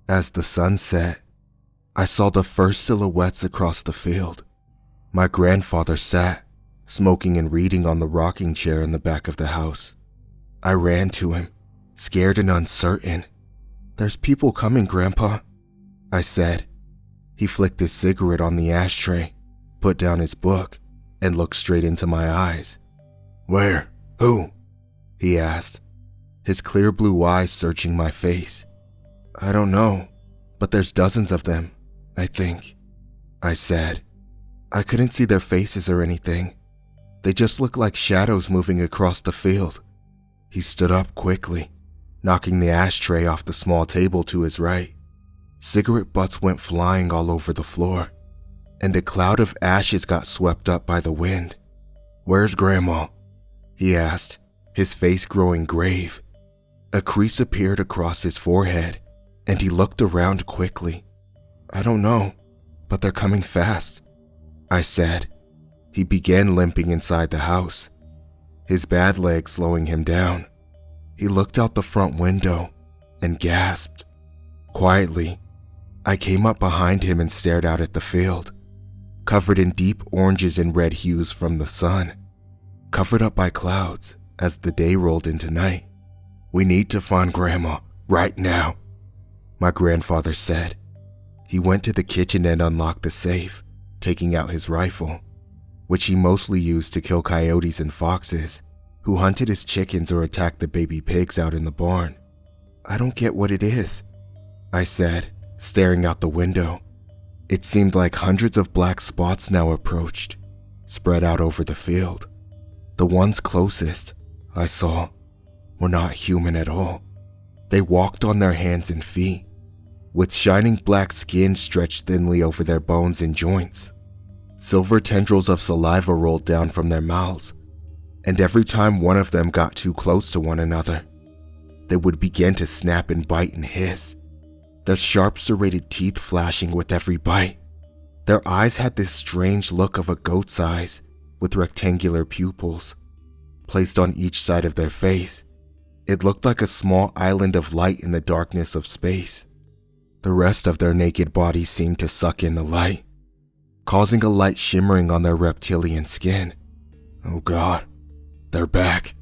As the sun set, I saw the first silhouettes across the field. My grandfather sat, smoking and reading on the rocking chair in the back of the house. I ran to him, scared and uncertain. "There's people coming, Grandpa," I said. He flicked his cigarette on the ashtray, put down his book, and looked straight into my eyes. "Where? Who?" he asked, his clear blue eyes searching my face. "I don't know, but there's dozens of them, I think," I said. I couldn't see their faces or anything. They just looked like shadows moving across the field. He stood up quickly, knocking the ashtray off the small table to his right. Cigarette butts went flying all over the floor, and a cloud of ashes got swept up by the wind. "Where's Grandma?" he asked, his face growing grave. A crease appeared across his forehead, and he looked around quickly. "I don't know, but they're coming fast," I said. He began limping inside the house, his bad leg slowing him down. He looked out the front window and gasped. Quietly, I came up behind him and stared out at the field, covered in deep oranges and red hues from the sun, covered up by clouds as the day rolled into night. "We need to find Grandma right now," my grandfather said. He went to the kitchen and unlocked the safe, taking out his rifle, which he mostly used to kill coyotes and foxes who hunted his chickens or attacked the baby pigs out in the barn. "I don't get what it is," I said, staring out the window. It seemed like hundreds of black spots now approached, spread out over the field. The ones closest, I saw, were not human at all. They walked on their hands and feet, with shining black skin stretched thinly over their bones and joints. Silver tendrils of saliva rolled down from their mouths, and every time one of them got too close to one another, they would begin to snap and bite and hiss, their sharp serrated teeth flashing with every bite. Their eyes had this strange look of a goat's eyes with rectangular pupils. Placed on each side of their face, it looked like a small island of light in the darkness of space. The rest of their naked bodies seemed to suck in the light, causing a light shimmering on their reptilian skin. "Oh God, they're back,"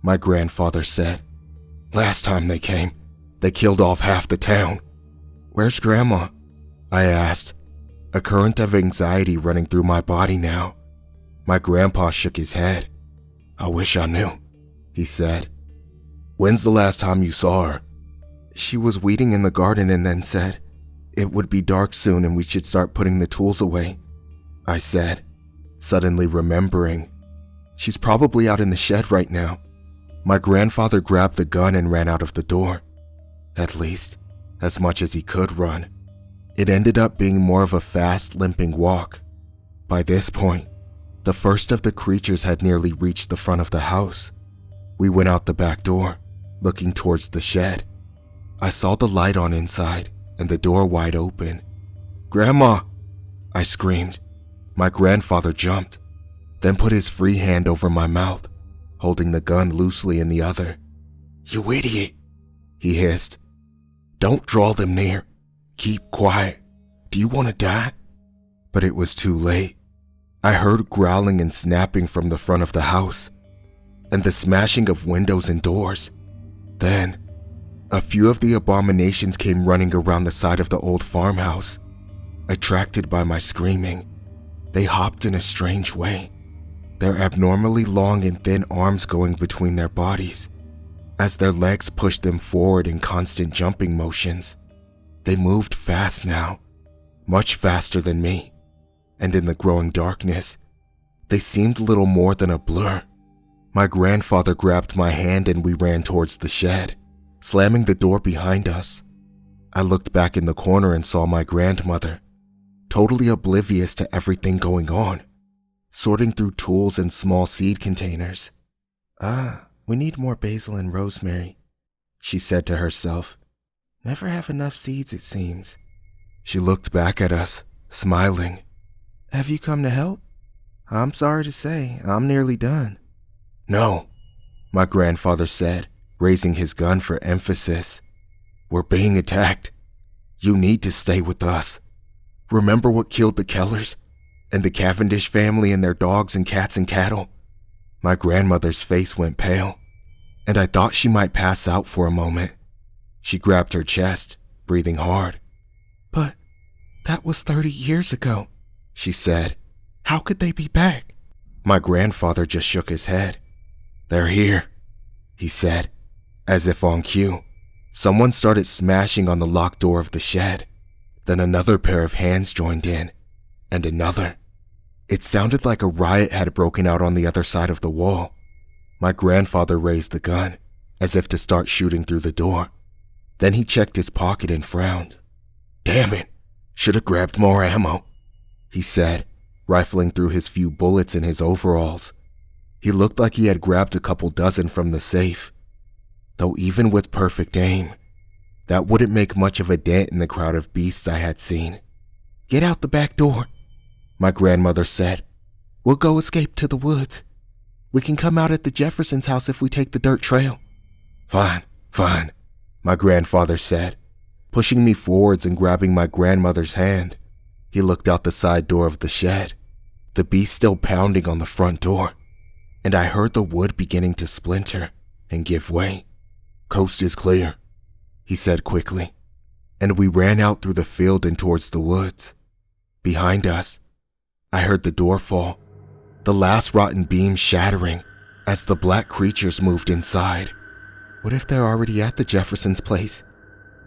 my grandfather said. "Last time they came, they killed off half the town." "Where's Grandma?" I asked, a current of anxiety running through my body now. My grandpa shook his head. "I wish I knew," he said. "When's the last time you saw her?" "She was weeding in the garden and then said it would be dark soon and we should start putting the tools away," I said, suddenly remembering. "She's probably out in the shed right now." My grandfather grabbed the gun and ran out of the door. At least, as much as he could run. It ended up being more of a fast, limping walk. By this point, the first of the creatures had nearly reached the front of the house. We went out the back door, looking towards the shed. I saw the light on inside and the door wide open. "Grandma!" I screamed. My grandfather jumped, then put his free hand over my mouth, holding the gun loosely in the other. "You idiot," he hissed. "Don't draw them near. Keep quiet. Do you want to die?" But it was too late. I heard growling and snapping from the front of the house, and the smashing of windows and doors. Then, a few of the abominations came running around the side of the old farmhouse. Attracted by my screaming, they hopped in a strange way, their abnormally long and thin arms going between their bodies, as their legs pushed them forward in constant jumping motions. They moved fast now, much faster than me, and in the growing darkness, they seemed little more than a blur. My grandfather grabbed my hand and we ran towards the shed, slamming the door behind us. I looked back in the corner and saw my grandmother, totally oblivious to everything going on, sorting through tools and small seed containers. "We need more basil and rosemary," she said to herself. "Never have enough seeds, it seems." She looked back at us, smiling. "Have you come to help? I'm sorry to say, I'm nearly done." "No," my grandfather said, raising his gun for emphasis. "We're being attacked. You need to stay with us. Remember what killed the Kellers and the Cavendish family and their dogs and cats and cattle?" My grandmother's face went pale, and I thought she might pass out for a moment. She grabbed her chest, breathing hard. "But that was 30 years ago," she said. "How could they be back?" My grandfather just shook his head. "They're here," he said, as if on cue. Someone started smashing on the locked door of the shed. Then another pair of hands joined in, and another. It sounded like a riot had broken out on the other side of the wall. My grandfather raised the gun, as if to start shooting through the door. Then he checked his pocket and frowned. "Damn it, should have grabbed more ammo," he said, rifling through his few bullets in his overalls. He looked like he had grabbed a couple dozen from the safe. Though even with perfect aim, that wouldn't make much of a dent in the crowd of beasts I had seen. "Get out the back door," my grandmother said. "We'll go escape to the woods. We can come out at the Jeffersons' house if we take the dirt trail." Fine, my grandfather said, pushing me forwards and grabbing my grandmother's hand. He looked out the side door of the shed, the beast still pounding on the front door, and I heard the wood beginning to splinter and give way. "Coast is clear," he said quickly, and we ran out through the field and towards the woods. Behind us, I heard the door fall, the last rotten beam shattering as the black creatures moved inside. "What if they're already at the Jeffersons' place?"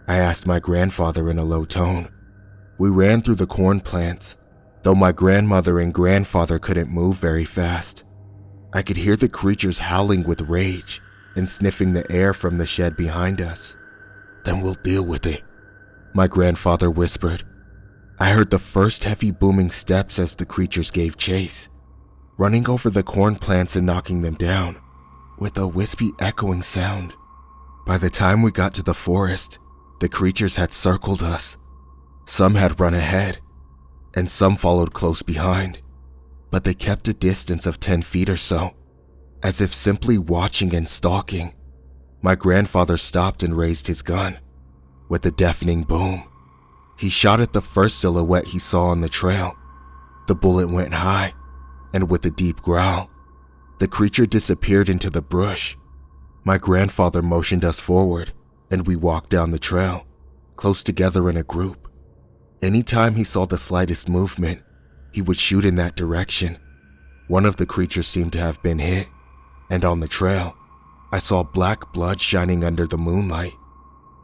I asked my grandfather in a low tone. We ran through the corn plants, though my grandmother and grandfather couldn't move very fast. I could hear the creatures howling with rage and sniffing the air from the shed behind us. "Then we'll deal with it," my grandfather whispered. I heard the first heavy booming steps as the creatures gave chase, running over the corn plants and knocking them down, with a wispy echoing sound. By the time we got to the forest, the creatures had circled us. Some had run ahead, and some followed close behind, but they kept a distance of 10 feet or so, as if simply watching and stalking. My grandfather stopped and raised his gun. With a deafening boom, he shot at the first silhouette he saw on the trail. The bullet went high, and with a deep growl, the creature disappeared into the brush. My grandfather motioned us forward, and we walked down the trail, close together in a group. Anytime he saw the slightest movement, he would shoot in that direction. One of the creatures seemed to have been hit, and on the trail, I saw black blood shining under the moonlight.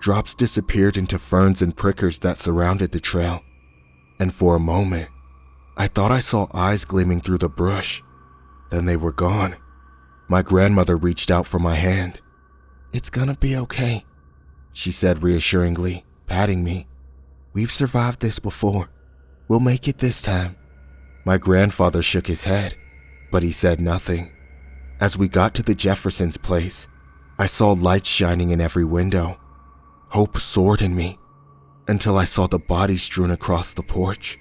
Drops disappeared into ferns and prickers that surrounded the trail, and for a moment, I thought I saw eyes gleaming through the brush. Then they were gone. My grandmother reached out for my hand. "It's gonna be okay," she said reassuringly, patting me. "We've survived this before. We'll make it this time." My grandfather shook his head, but he said nothing. As we got to the Jeffersons' place, I saw lights shining in every window. Hope soared in me until I saw the bodies strewn across the porch.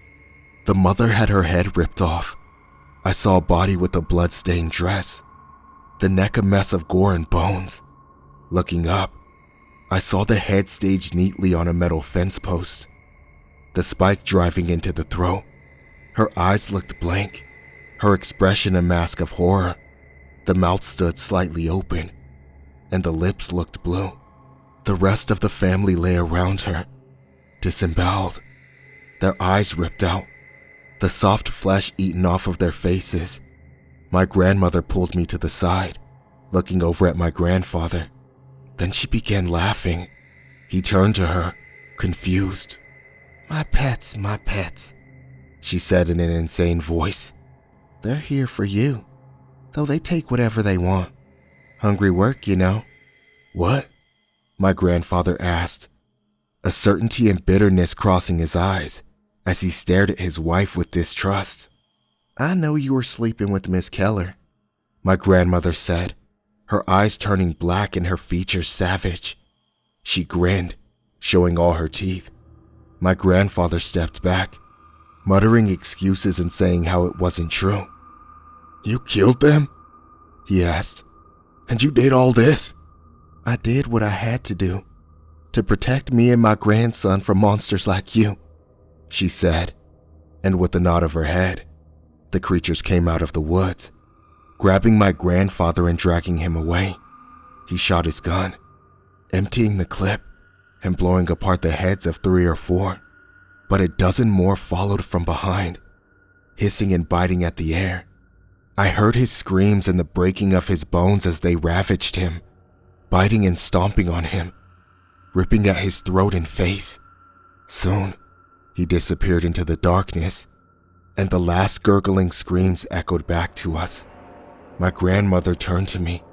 The mother had her head ripped off. I saw a body with a blood-stained dress, the neck a mess of gore and bones. Looking up, I saw the head staged neatly on a metal fence post, the spike driving into the throat. Her eyes looked blank, her expression a mask of horror. The mouth stood slightly open, and the lips looked blue. The rest of the family lay around her, disemboweled, their eyes ripped out, the soft flesh eaten off of their faces. My grandmother pulled me to the side, looking over at my grandfather. Then she began laughing. He turned to her, confused. My pets, she said in an insane voice. "They're here for you, though they take whatever they want. Hungry work, you know." "What?" my grandfather asked, a certainty and bitterness crossing his eyes as he stared at his wife with distrust. "I know you were sleeping with Miss Keller," my grandmother said, her eyes turning black and her features savage. She grinned, showing all her teeth. My grandfather stepped back, muttering excuses and saying how it wasn't true. "You killed them?" he asked. "And you did all this?" "I did what I had to do, to protect me and my grandson from monsters like you," she said, and with a nod of her head, the creatures came out of the woods, grabbing my grandfather and dragging him away. He shot his gun, emptying the clip and blowing apart the heads of 3 or 4, but a dozen more followed from behind, hissing and biting at the air. I heard his screams and the breaking of his bones as they ravaged him, biting and stomping on him, ripping at his throat and face. Soon, he disappeared into the darkness, and the last gurgling screams echoed back to us. My grandmother turned to me,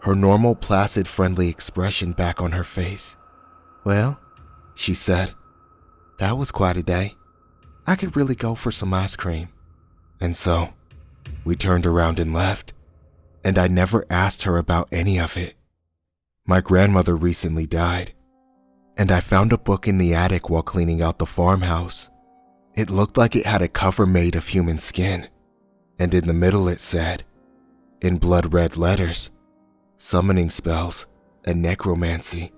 her normal placid friendly expression back on her face. "Well," she said, "that was quite a day. I could really go for some ice cream." And so, we turned around and left, and I never asked her about any of it. My grandmother recently died, and I found a book in the attic while cleaning out the farmhouse. It looked like it had a cover made of human skin, and in the middle it said, in blood red letters, summoning spells and necromancy.